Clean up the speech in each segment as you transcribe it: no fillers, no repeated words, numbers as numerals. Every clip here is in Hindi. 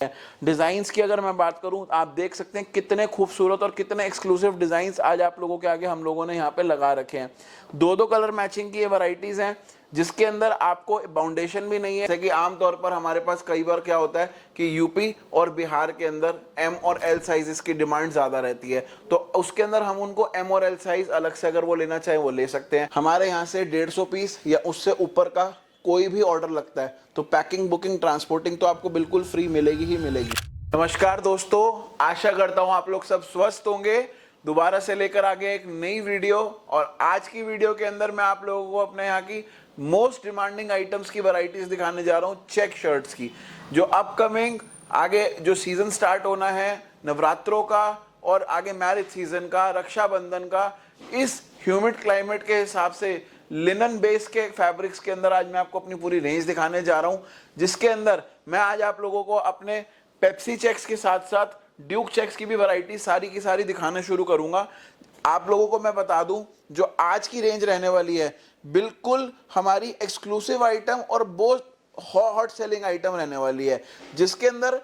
डिजाइन्स की अगर मैं बात करूं, आप देख सकते हैं कितने खूबसूरत और कितने एक्सक्लूसिव डिजाइन्स आज आप लोगों के आगे हम लोगों ने यहाँ पे लगा रखे हैं। दो दो कलर मैचिंग की ये वैरायटीज हैं, जिसके अंदर आपको बाउंडेशन भी नहीं है। जैसे कि आमतौर पर हमारे पास कई बार क्या होता है कि यूपी और बिहार के अंदर एम और एल साइजेस की डिमांड ज्यादा रहती है, तो उसके अंदर हम उनको एम और एल साइज अलग से अगर वो लेना चाहे वो ले सकते हैं। हमारे यहाँ से 150 पीस या उससे ऊपर का कोई भी ऑर्डर लगता है तो पैकिंग, बुकिंग, ट्रांसपोर्टिंग तो आपको बिल्कुल फ्री मिलेगी ही मिलेगी। नमस्कार दोस्तों, आशा करता हूं आप लोग सब स्वस्थ होंगे। दोबारा से लेकर आ गए एक नई वीडियो, और आज की वीडियो के अंदर मैं आप लोगों को अपने यहाँ की मोस्ट डिमांडिंग आइटम्स की वैरायटीज दिखाने जा रहा हूँ, चेक शर्ट्स की, जो अपकमिंग आगे जो सीजन स्टार्ट होना है नवरात्रों का और आगे मैरिज सीजन का, रक्षाबंधन का, इस ह्यूमिड क्लाइमेट के हिसाब से लिनन बेस के फैब्रिक्स के अंदर आज मैं आपको अपनी पूरी रेंज दिखाने जा रहा हूं, जिसके अंदर मैं आज आप लोगों को अपने पेप्सी चेक्स के साथ साथ ड्यूक चेक्स की भी वैरायटी सारी की सारी दिखाना शुरू करूंगा। आप लोगों को मैं बता दूं, जो आज की रेंज रहने वाली है बिल्कुल हमारी एक्सक्लूसिव आइटम और बहुत हॉट सेलिंग आइटम रहने वाली है, जिसके अंदर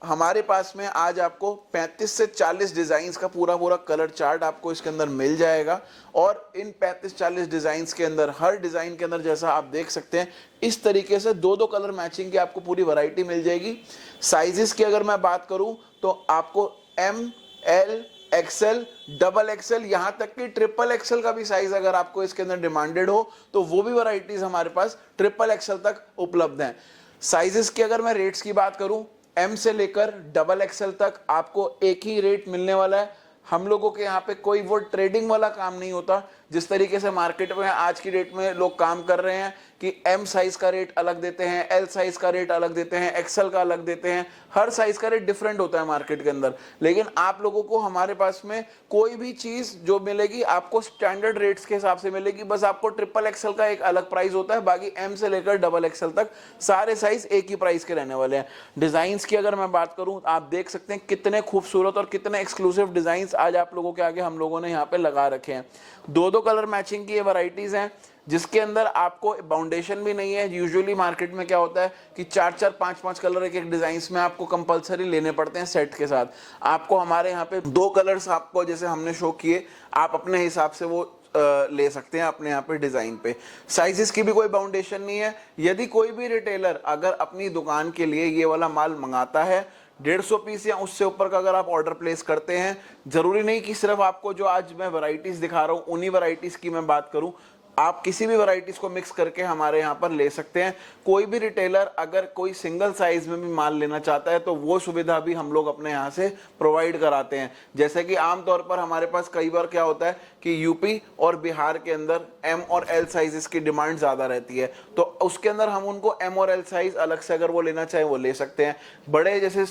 हमारे पास में आज आपको 35 से 40 डिजाइन्स का पूरा पूरा कलर चार्ट आपको इसके अंदर मिल जाएगा। और इन 35-40 डिजाइन्स के अंदर हर डिजाइन के अंदर जैसा आप देख सकते हैं इस तरीके से दो दो कलर मैचिंग की आपको पूरी वैरायटी मिल जाएगी। साइजेस की अगर मैं बात करूं तो आपको M, L, XL, double XL, यहाँ तक कि ट्रिपल एक्सएल का भी साइज अगर आपको इसके अंदर डिमांडेड हो तो वो भी वैरायटीज हमारे पास ट्रिपल एक्सएल तक उपलब्ध हैं। साइजेस की अगर मैं रेट्स की बात करूं, एम से लेकर डबल एक्सएल तक आपको एक ही रेट मिलने वाला है। हम लोगों के यहाँ पे कोई वो ट्रेडिंग वाला काम नहीं होता जिस तरीके से मार्केट में आज की डेट में लोग काम कर रहे हैं कि एम साइज का रेट अलग देते हैं, एल साइज का रेट अलग देते हैं, एक्सएल का अलग देते हैं, हर साइज का रेट डिफरेंट होता है मार्केट के अंदर। लेकिन आप लोगों को हमारे पास में कोई भी चीज जो मिलेगी आपको स्टैंडर्ड रेट्स के हिसाब से मिलेगी। बस आपको ट्रिपल एक्सएल का एक अलग प्राइस होता है, बाकी एम से लेकर डबल एक्सएल तक सारे साइज एक ही प्राइस के रहने वाले हैं। डिजाइन्स की अगर मैं बात करूं, आप देख सकते हैं कितने खूबसूरत और कितने एक्सक्लूसिव डिजाइन्स आज आप लोगों के आगे हम लोगों ने यहाँ पे लगा रखे हैं। दो दो कलर मैचिंग की ये वैरायटीज हैं, जिसके अंदर आपको बाउंडेशन भी नहीं है। यूजुअली मार्केट में क्या होता है कि 4-4, 5-5 कलर एक एक डिजाइन में आपको कंपलसरी लेने पड़ते हैं सेट के साथ। आपको हमारे यहाँ पे दो कलर्स आपको जैसे हमने शो किए, आप अपने हिसाब से वो ले सकते हैं अपने यहाँ पे डिजाइन पे। साइजेस की भी कोई बाउंडेशन नहीं है। यदि कोई भी रिटेलर अगर अपनी दुकान के लिए ये वाला माल मंगाता है 150 पीस या उससे ऊपर का अगर आप ऑर्डर प्लेस करते हैं, जरूरी नहीं कि सिर्फ आपको जो आज मैं वैरायटीज दिखा रहा हूँ उन्हीं वैरायटीज की मैं बात करूं, आप किसी भी वैरायटीज को मिक्स करके हमारे यहाँ पर ले सकते हैं। कोई भी रिटेलर अगर कोई सिंगल साइज में भी माल लेना चाहता है तो वो सुविधा भी हम लोग अपने यहाँ से प्रोवाइड कराते हैं। जैसे कि आमतौर पर हमारे पास कई बार क्या होता है कि यूपी और बिहार के अंदर एम और एल साइजेस की डिमांड ज्यादा रहती है, तो उसके अंदर हम उनको एम और एल साइज अलग से अगर वो लेना चाहे वो ले सकते हैं। बड़े जैसे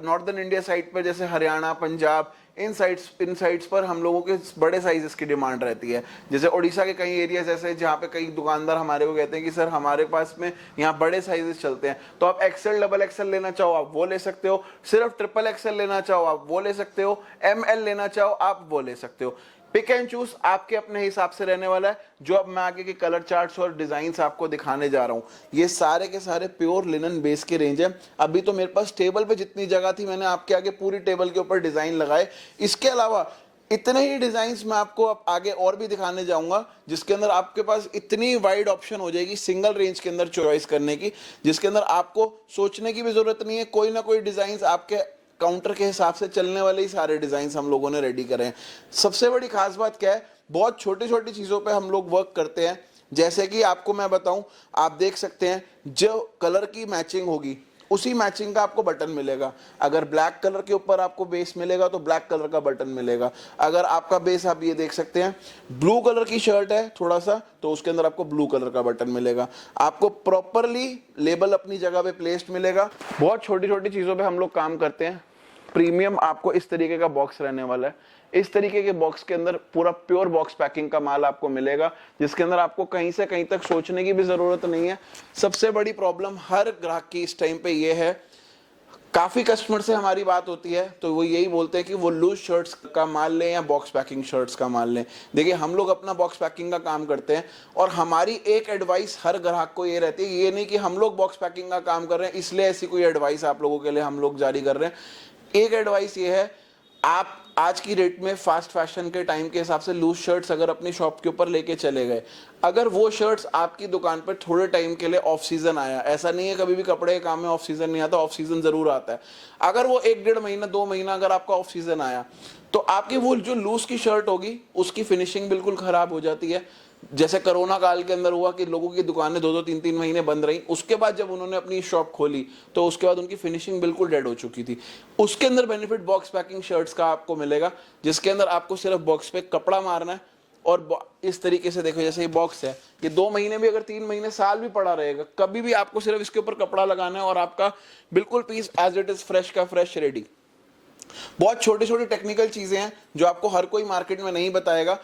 नॉर्दर्न इंडिया साइड पर जैसे हरियाणा, पंजाब, इन साइड्स पर हम लोगों के बड़े साइजेस की डिमांड रहती है। जैसे ओडिशा के कई एरियाज ऐसे जहाँ पे कई दुकानदार हमारे को कहते हैं कि सर हमारे पास में यहाँ बड़े साइजेस चलते हैं, तो आप एक्सएल, डबल एक्सएल लेना चाहो आप वो ले सकते हो, सिर्फ ट्रिपल एक्सएल लेना चाहो आप वो ले सकते हो, एम एल लेना चाहो आप वो ले सकते हो। पिक एंड चूज आपके अपने हिसाब से रहने वाला है। जो अब मैं आगे के कलर चार्ट्स और डिजाइन्स आपको दिखाने जा रहा हूं, ये सारे के सारे प्योर लिनन बेस के रेंज है। अभी तो मेरे पास टेबल पे जितनी जगह थी मैंने आपके आगे पूरी टेबल के ऊपर डिजाइन लगाए। इसके अलावा इतने ही डिजाइन्स मैं आपको अब आगे और भी दिखाने जाऊंगा, जिसके अंदर आपके पास इतनी वाइड ऑप्शन हो जाएगी सिंगल रेंज के अंदर चॉइस करने की, जिसके अंदर आपको सोचने की भी जरूरत नहीं है। कोई ना कोई डिजाइन आपके काउंटर के हिसाब से चलने वाले ही सारे डिजाइन हम लोगों ने रेडी करे हैं। सबसे बड़ी खास बात क्या है, बहुत छोटी छोटी चीजों पे हम लोग वर्क करते हैं। जैसे कि आपको मैं बताऊं, आप देख सकते हैं जो कलर की मैचिंग होगी उसी मैचिंग का आपको बटन मिलेगा। अगर ब्लैक कलर के ऊपर आपको बेस मिलेगा तो ब्लैक कलर का बटन मिलेगा। अगर आपका बेस आप ये देख सकते हैं ब्लू कलर की शर्ट है थोड़ा सा, तो उसके अंदर आपको ब्लू कलर का बटन मिलेगा। आपको प्रॉपरली लेबल अपनी जगह पे प्लेस्ड मिलेगा। बहुत छोटी छोटी चीजों पे हम लोग काम करते हैं। प्रीमियम आपको इस तरीके का बॉक्स रहने वाला है। इस तरीके के बॉक्स के अंदर पूरा प्योर बॉक्स पैकिंग का माल आपको मिलेगा, जिसके अंदर आपको कहीं से कहीं तक सोचने की भी जरूरत नहीं है। सबसे बड़ी प्रॉब्लम हर ग्राहक की इस टाइम पे ये है, काफ़ी कस्टमर से हमारी बात होती है तो वो यही बोलते हैं कि वो लूज शर्ट्स का माल लें या बॉक्स पैकिंग शर्ट्स का माल लें। देखिए हम लोग अपना बॉक्स पैकिंग का काम करते हैं और हमारी एक एडवाइस हर ग्राहक को ये रहती है, ये नहीं कि हम लोग बॉक्स पैकिंग का काम कर रहे हैं इसलिए ऐसी कोई एडवाइस आप लोगों के लिए हम लोग जारी कर रहे हैं। एक एडवाइस ये है, आप आज की डेट में फास्ट फैशन के टाइम के हिसाब से लूज शर्ट्स अगर अपनी शॉप के ऊपर लेके चले गए, अगर वो शर्ट्स आपकी दुकान पर थोड़े टाइम के लिए ऑफ सीजन आया, ऐसा नहीं है कभी भी कपड़े के काम में ऑफ सीजन नहीं आता, ऑफ सीजन जरूर आता है, अगर वो 1-1.5 महीना 2 महीना अगर आपका ऑफ सीजन आया तो आपकी वो जो लूज की शर्ट होगी उसकी फिनिशिंग बिल्कुल खराब हो जाती है। जैसे कोरोना काल के अंदर हुआ कि लोगों की दुकानें 2-2 3-3 महीने बंद रही, उसके बाद जब उन्होंने अपनी शॉप खोली तो उसके बाद उनकी फिनिशिंग बिल्कुल डेड हो चुकी थी। उसके अंदर बेनिफिट बॉक्स पैकिंग शर्ट्स का आपको मिलेगा, जिसके अंदर आपको सिर्फ बॉक्स पे कपड़ा मारना है और इस तरीके से देखो जैसे ये बॉक्स है, ये 2 महीने भी अगर 3 महीने साल भी पड़ा रहेगा, कभी भी आपको सिर्फ इसके ऊपर कपड़ा लगाना है और आपका बिल्कुल piece as it is fresh का फ्रेश रेडी। बहुत छोटी छोटी टेक्निकल चीजें हैं जो आपको हर कोई मार्केट में नहीं बताएगा।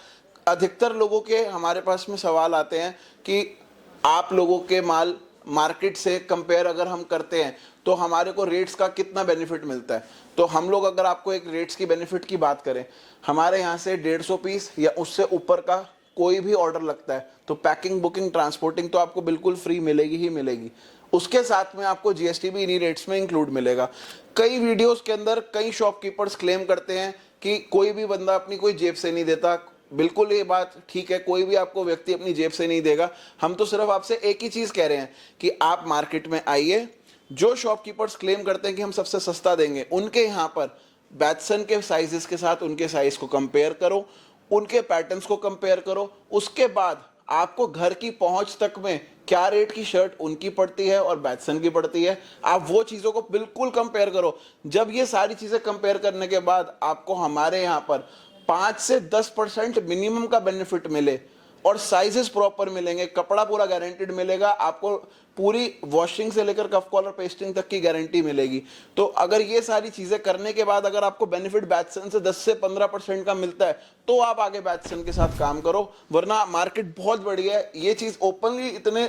अधिकतर लोगों के हमारे पास में सवाल आते हैं कि आप लोगों के माल मार्केट से कंपेयर अगर हम करते हैं तो हमारे को रेट्स का कितना बेनिफिट मिलता है। तो हम लोग अगर आपको एक रेट्स की बेनिफिट की बात करें, हमारे यहाँ से 150 पीस या उससे ऊपर का कोई भी ऑर्डर लगता है तो पैकिंग बुकिंग ट्रांसपोर्टिंग तो आपको बिल्कुल फ्री मिलेगी ही मिलेगी। उसके साथ में आपको जीएसटी भी इन्हीं रेट्स में इंक्लूड मिलेगा। कई वीडियोस के अंदर कई शॉपकीपर्स क्लेम करते हैं कि कोई भी बंदा अपनी कोई जेब से नहीं देता। बिल्कुल ये बात ठीक है, कोई भी आपको व्यक्ति अपनी जेब से नहीं देगा। हम तो सिर्फ आपसे एक ही चीज कह रहे हैं कि आप मार्केट में आइए, जो शॉपकीपर्स क्लेम करते हैं कि हम सबसे सस्ता देंगे, उनके यहाँ पर बैटसन के साइजेस के साथ उनके साइज को कंपेयर करो, उनके पैटर्न्स को कंपेयर करो, उसके बाद आपको घर की पहुंच तक में क्या रेट की शर्ट उनकी पड़ती है और बैटसन की पड़ती है, आप वो चीज़ों को बिल्कुल कंपेयर करो। जब ये सारी चीज़ें कंपेयर करने के बाद आपको हमारे यहाँ पर 5 से 10% मिनिमम का बेनिफिट मिले और साइजेस प्रॉपर मिलेंगे, कपड़ा पूरा गारंटेड मिलेगा, आपको पूरी वॉशिंग से लेकर कफ कॉलर पेस्टिंग तक की गारंटी मिलेगी। तो अगर ये सारी चीजें करने के बाद अगर आपको बेनिफिट बैटसन से 10 से 15% का मिलता है तो आप आगे बैटसन के साथ काम करो, वरना मार्केट बहुत बड़ी है। ये चीज ओपनली इतने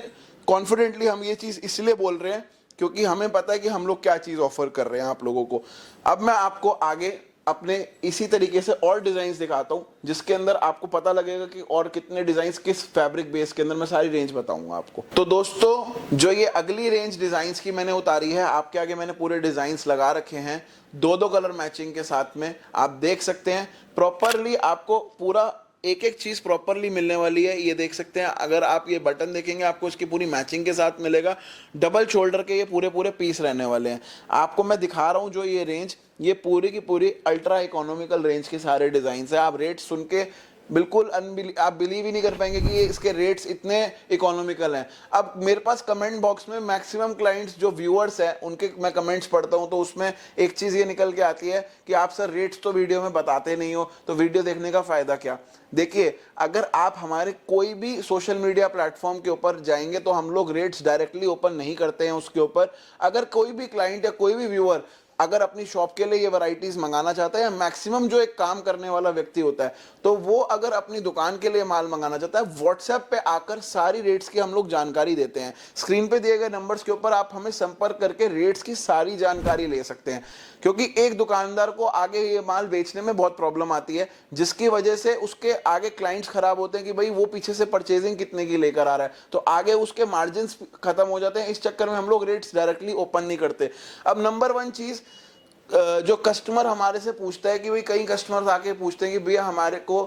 कॉन्फिडेंटली हम ये चीज इसलिए बोल रहे हैं क्योंकि हमें पता है कि हम लोग क्या चीज ऑफर कर रहे हैं आप लोगों को। अब मैं आपको आगे अपने इसी तरीके से और डिजाइन्स दिखाता हूं जिसके अंदर आपको पता लगेगा कि और कितने डिजाइन्स किस फैब्रिक बेस के अंदर, मैं सारी रेंज बताऊंगा आपको। तो दोस्तों जो ये अगली रेंज डिजाइन्स की मैंने उतारी है, आपके आगे मैंने पूरे डिजाइन्स लगा रखे हैं 2-2 कलर मैचिंग के साथ में। आप देख सकते हैं प्रॉपरली आपको पूरा एक एक चीज प्रॉपरली मिलने वाली है। ये देख सकते हैं, अगर आप ये बटन देखेंगे आपको इसकी पूरी मैचिंग के साथ मिलेगा। डबल शोल्डर के ये पूरे पूरे पीस रहने वाले हैं। आपको मैं दिखा रहा हूं जो ये रेंज, ये पूरी की पूरी अल्ट्रा इकोनॉमिकल रेंज के सारे डिजाइन है। आप रेट सुन के बिल्कुल आप बिलीव ही नहीं कर पाएंगे कि ये इसके रेट्स इतने इकोनॉमिकल हैं। अब मेरे पास कमेंट बॉक्स में मैक्सिमम क्लाइंट्स जो व्यूअर्स हैं उनके मैं कमेंट्स पढ़ता हूं तो उसमें एक चीज़ ये निकल के आती है कि आप सर रेट्स तो वीडियो में बताते नहीं हो, तो वीडियो देखने का फ़ायदा क्या। देखिए अगर आप हमारे कोई भी सोशल मीडिया प्लेटफॉर्म के ऊपर जाएंगे तो हम लोग रेट्स डायरेक्टली ओपन नहीं करते हैं उसके ऊपर। अगर कोई भी क्लाइंट या कोई भी व्यूअर अगर अपनी शॉप के लिए ये वैरायटीज मंगाना चाहता है, या मैक्सिमम जो एक काम करने वाला व्यक्ति होता है तो वो अगर अपनी दुकान के लिए माल मंगाना चाहता है, व्हाट्सएप पे आकर सारी रेट्स की हम लोग जानकारी देते हैं। स्क्रीन पे दिए गए नंबर्स के ऊपर आप हमें संपर्क करके रेट्स की सारी जानकारी ले सकते हैं, क्योंकि एक दुकानदार को आगे ये माल बेचने में बहुत प्रॉब्लम आती है, जिसकी वजह से उसके आगे क्लाइंट्स खराब होते हैं कि भाई वो पीछे से परचेजिंग कितने की लेकर आ रहा है, तो आगे उसके मार्जिन खत्म हो जाते हैं। इस चक्कर में हम लोग रेट्स डायरेक्टली ओपन नहीं करते। अब नंबर 1 चीज जो कस्टमर हमारे से पूछता है कि भाई, कई कस्टमर्स आके पूछते हैं कि भैया हमारे को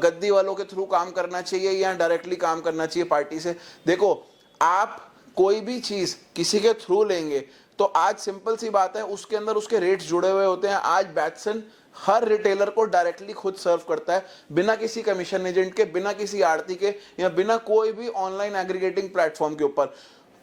गद्दी वालों के थ्रू काम करना चाहिए या डायरेक्टली काम करना चाहिए पार्टी से। देखो आप कोई भी चीज किसी के थ्रू लेंगे तो आज सिंपल सी बात है, उसके अंदर उसके रेट्स जुड़े हुए होते हैं। आज बैटसन हर रिटेलर को डायरेक्टली खुद सर्व करता है, बिना किसी कमीशन एजेंट के, बिना किसी आड़ती के, या बिना कोई भी ऑनलाइन एग्रीगेटिंग प्लेटफॉर्म के ऊपर।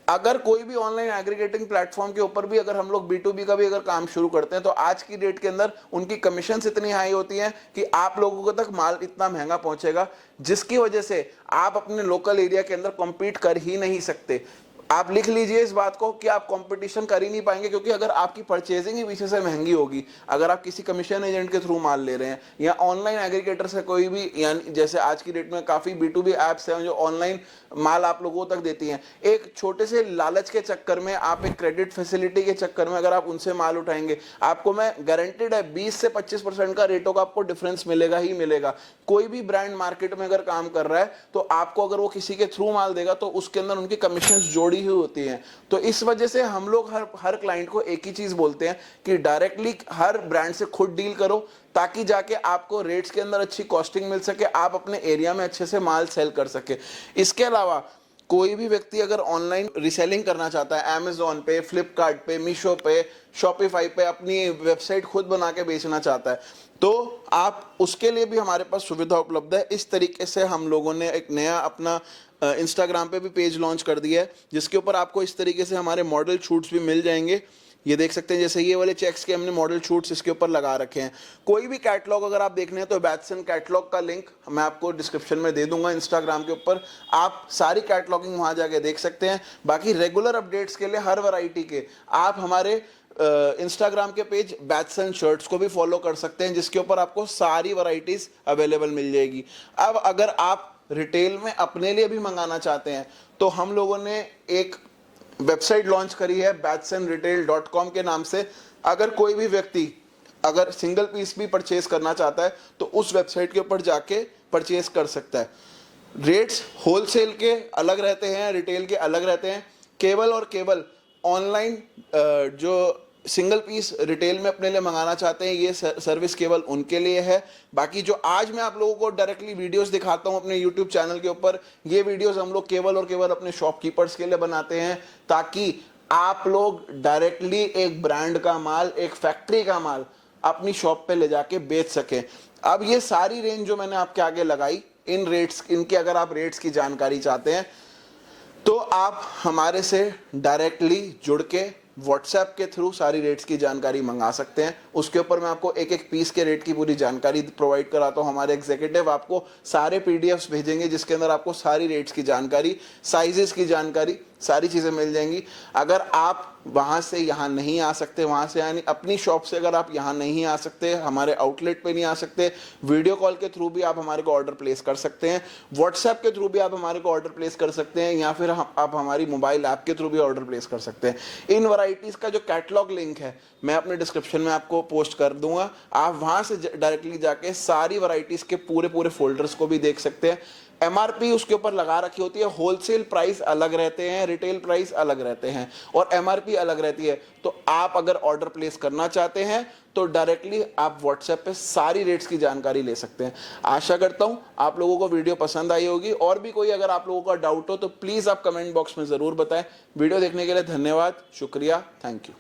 अगर कोई भी ऑनलाइन एग्रीगेटिंग प्लेटफॉर्म के ऊपर भी अगर हम लोग B2B का भी अगर काम शुरू करते हैं तो आज की डेट के अंदर उनकी कमीशन इतनी हाई होती हैं कि आप लोगों तक माल इतना महंगा पहुंचेगा जिसकी वजह से आप अपने लोकल एरिया के अंदर कॉम्पीट कर ही नहीं सकते। आप लिख लीजिए इस बात को कि आप कंपटीशन कर ही नहीं पाएंगे, क्योंकि अगर आपकी परचेजिंग ही पीछे से महंगी होगी, अगर आप किसी कमीशन एजेंट के थ्रू माल ले रहे हैं या ऑनलाइन एग्रीगेटर से कोई भी, यानी जैसे आज की डेट में काफी B2B एप्स हैं जो ऑनलाइन माल आप लोगों तक देती हैं, एक छोटे से लालच के चक्कर में, आप एक क्रेडिट फैसिलिटी के चक्कर में अगर आप उनसे माल उठाएंगे, आपको मैं गारंटेड है 20 से 25% का रेटों का आपको डिफरेंस मिलेगा ही मिलेगा। कोई भी ब्रांड मार्केट में अगर काम कर रहा है तो आपको अगर वो किसी के थ्रू माल देगा तो उसके अंदर उनकी कमीशन जोड़ी हुई होती हैं। तो इस वजह से हम लोग हर क्लाइंट को एक ही चीज बोलते हैं कि डायरेक्टली हर ब्रांड से खुद डील करो, ताकि जाके आपको रेट्स के अंदर अच्छी कॉस्टिंग मिल सके, आप अपने एरिया में अच्छे से माल सेल कर सके। इसके अलावा कोई भी व्यक्ति अगर ऑनलाइन रिसेलिंग करना चाहता है, अमेजोन पे, फ्लिपकार्ट पे, मीशो पे, शॉपिफाई पे अपनी वेबसाइट खुद बना के बेचना चाहता है, तो आप उसके लिए भी हमारे पास सुविधा उपलब्ध है। इस तरीके से हम लोगों ने एक नया अपना इंस्टाग्राम पे भी पेज लॉन्च कर दिया है, जिसके ऊपर आपको इस तरीके से हमारे मॉडल शूट्स भी मिल जाएंगे। ये देख सकते हैं, जैसे ये वाले चेक्स के हमने मॉडल शूट्स इसके ऊपर लगा रखे हैं। कोई भी कैटलॉग अगर आप देखने हैं तो बैटसन कैटलॉग का लिंक मैं आपको डिस्क्रिप्शन में दे दूंगा इंस्टाग्राम के ऊपर, आप सारी कैटलॉगिंग वहां जाके देख सकते हैं। बाकी रेगुलर अपडेट्स के लिए हर वैरायटी के आप हमारे इंस्टाग्राम के पेज बैटसन शर्ट्स को भी फॉलो कर सकते हैं, जिसके ऊपर आपको सारी वैरायटीज अवेलेबल मिल जाएगी। अब अगर आप रिटेल में अपने लिए भी मंगाना चाहते हैं तो हम लोगों ने एक वेबसाइट लॉन्च करी है batsanretail.com के नाम से। अगर कोई भी व्यक्ति अगर सिंगल पीस भी परचेज करना चाहता है तो उस वेबसाइट के ऊपर जाके परचेज कर सकता है। रेट्स होलसेल के अलग रहते हैं, रिटेल के अलग रहते हैं। केवल और केवल ऑनलाइन जो सिंगल पीस रिटेल में अपने लिए मंगाना चाहते हैं, ये सर्विस केवल उनके लिए है। बाकी जो आज मैं आप लोगों को डायरेक्टली वीडियोस दिखाता हूं अपने यूट्यूब चैनल के ऊपर, ये वीडियोस हम लोग केवल और केवल अपने शॉपकीपर्स के लिए बनाते हैं, ताकि आप लोग डायरेक्टली एक ब्रांड का माल, एक फैक्ट्री का माल अपनी शॉप पे ले जाके बेच सकें। अब ये सारी रेंज जो मैंने आपके आगे लगाई, इन रेट्स, इनके अगर आप रेट्स की जानकारी चाहते हैं तो आप हमारे से डायरेक्टली जुड़ के व्हाट्सएप के थ्रू सारी रेट्स की जानकारी मंगा सकते हैं। उसके ऊपर मैं आपको एक एक पीस के रेट की पूरी जानकारी प्रोवाइड कराता हूं। हमारे एग्जीक्यूटिव आपको सारे पीडीएफ्स भेजेंगे जिसके अंदर आपको सारी रेट्स की जानकारी, साइजेस की जानकारी, सारी चीज़ें मिल जाएंगी। अगर आप वहाँ से यहाँ नहीं आ सकते, वहाँ से यानी अपनी शॉप से अगर आप यहाँ नहीं आ सकते, हमारे आउटलेट पे नहीं आ सकते, वीडियो कॉल के थ्रू भी आप हमारे को ऑर्डर प्लेस कर सकते हैं, व्हाट्सएप के थ्रू भी आप हमारे को ऑर्डर प्लेस कर सकते हैं, या फिर आप हमारी मोबाइल ऐप के थ्रू भी ऑर्डर प्लेस कर सकते हैं। इन वैरायटीज़ का जो कैटलॉग लिंक है मैं अपने डिस्क्रिप्शन में आपको पोस्ट कर दूंगा। आप वहाँ से डायरेक्टली जाके सारी वैरायटीज़ के पूरे फोल्डर्स को भी देख सकते हैं। एमआरपी उसके ऊपर लगा रखी होती है, होलसेल प्राइस अलग रहते हैं, रिटेल प्राइस अलग रहते हैं और एमआरपी अलग रहती है। तो आप अगर ऑर्डर प्लेस करना चाहते हैं तो डायरेक्टली आप व्हाट्सएप पे सारी रेट्स की जानकारी ले सकते हैं। आशा करता हूं आप लोगों को वीडियो पसंद आई होगी, और भी कोई अगर आप लोगों का डाउट हो तो प्लीज आप कमेंट बॉक्स में जरूर बताएं। वीडियो देखने के लिए धन्यवाद, शुक्रिया, थैंक यू।